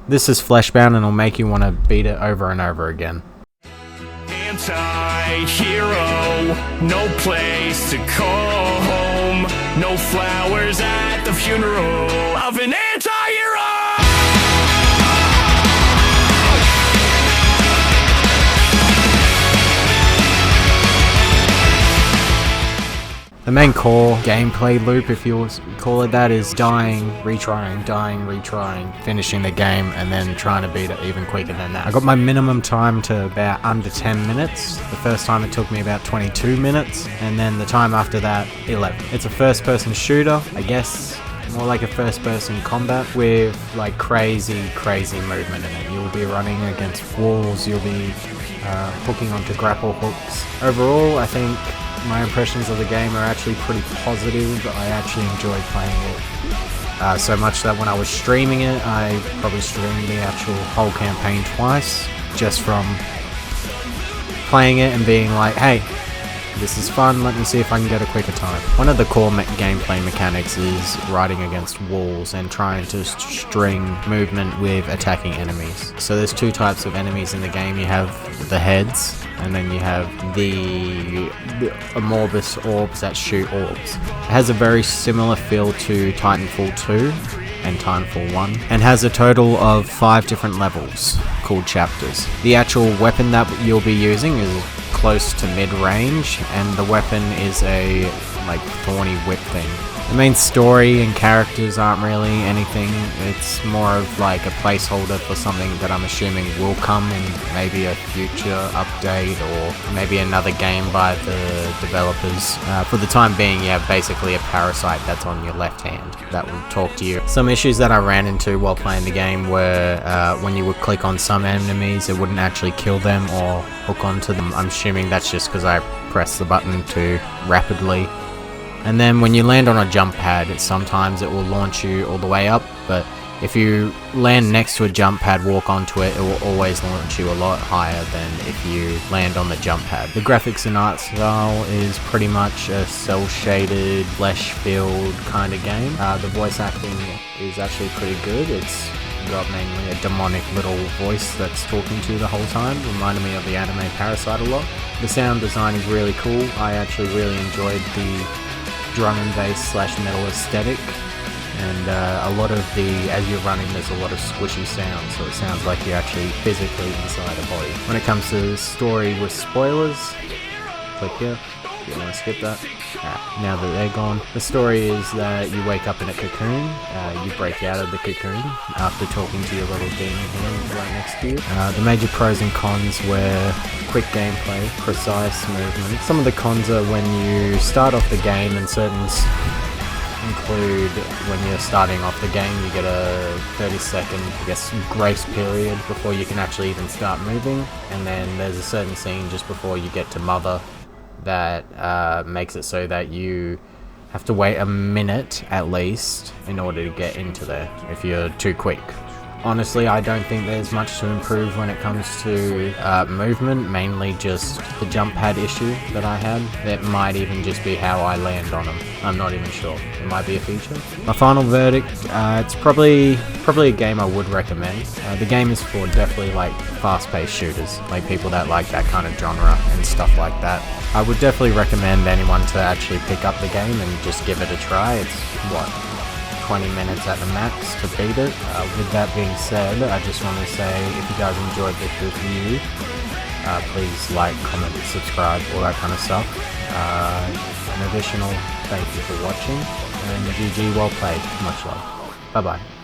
This is FleshBound and it'll make you want to beat it over and over again. Anti-hero, no place to call home, no flowers at the funeral of an anti-hero! The main core gameplay loop, if you call it that, is dying, retrying, finishing the game, and then trying to beat it even quicker than that. I got my minimum time to about under 10 minutes. The first time it took me about 22 minutes, and then the time after that, 11. It's a first-person shooter, I guess, more like a first-person combat with like crazy movement in it. You'll be running against walls, you'll be hooking onto grapple hooks. Overall, I think my impressions of the game are actually pretty positive. I actually enjoyed playing it so much that when I was streaming it, I probably streamed the actual whole campaign twice, just from playing it and being like, hey, this is fun, let me see if I can get a quicker time. One of the core gameplay mechanics is riding against walls and trying to string movement with attacking enemies. So there's two types of enemies in the game. You have the heads, and then you have the amorphous orbs that shoot orbs. It has a very similar feel to Titanfall 2 and Titanfall 1, and has a total of 5 different levels called chapters. The actual weapon that you'll be using is close to mid-range, and the weapon is a like thorny whip thing. The main story and characters aren't really anything. It's more of like a placeholder for something that I'm assuming will come in maybe a future update or maybe another game by the developers. For the time being, you have basically a parasite that's on your left hand that will talk to you. Some issues that I ran into while playing the game were when you would click on some enemies, it wouldn't actually kill them or hook onto them. I'm assuming that's just because I pressed the button too rapidly. And then when you land on a jump pad, sometimes it will launch you all the way up, but if you land next to a jump pad, walk onto it, it will always launch you a lot higher than if you land on the jump pad. The graphics and art style is pretty much a cel-shaded, flesh-filled kind of game. The voice acting is actually pretty good. It's got mainly a demonic little voice that's talking to you the whole time. Reminded me of the anime Parasite a lot. The sound design is really cool. I actually really enjoyed the drum and bass / metal aesthetic, and a lot of as you're running, there's a lot of squishy sounds, so it sounds like you're actually physically inside a body. When it comes to the story with spoilers, click here if you want to skip that. Now that they're gone, the story is that you wake up in a cocoon, you break out of the cocoon after talking to your little demon hand right next to you. The major pros and cons were quick gameplay, precise movement. Some of the cons are when you start off the game, and certain include when you're starting off the game, you get a 30-second, grace period before you can actually even start moving, and then there's a certain scene just before you get to Mother that makes it so that you have to wait a minute at least in order to get into there if you're too quick. Honestly, I don't think there's much to improve when it comes to movement, mainly just the jump pad issue that I had. It might even just be how I land on them. I'm not even sure. It might be a feature. My final verdict, it's probably a game I would recommend. The game is for definitely like fast-paced shooters, like people that like that kind of genre and stuff like that. I would definitely recommend anyone to actually pick up the game and just give it a try. It's 20 minutes at the max to beat it. With that being said, I just want to say if you guys enjoyed this review, please like, comment, subscribe, all that kind of stuff. An additional thank you for watching, and GG, well played. Much love. Bye bye.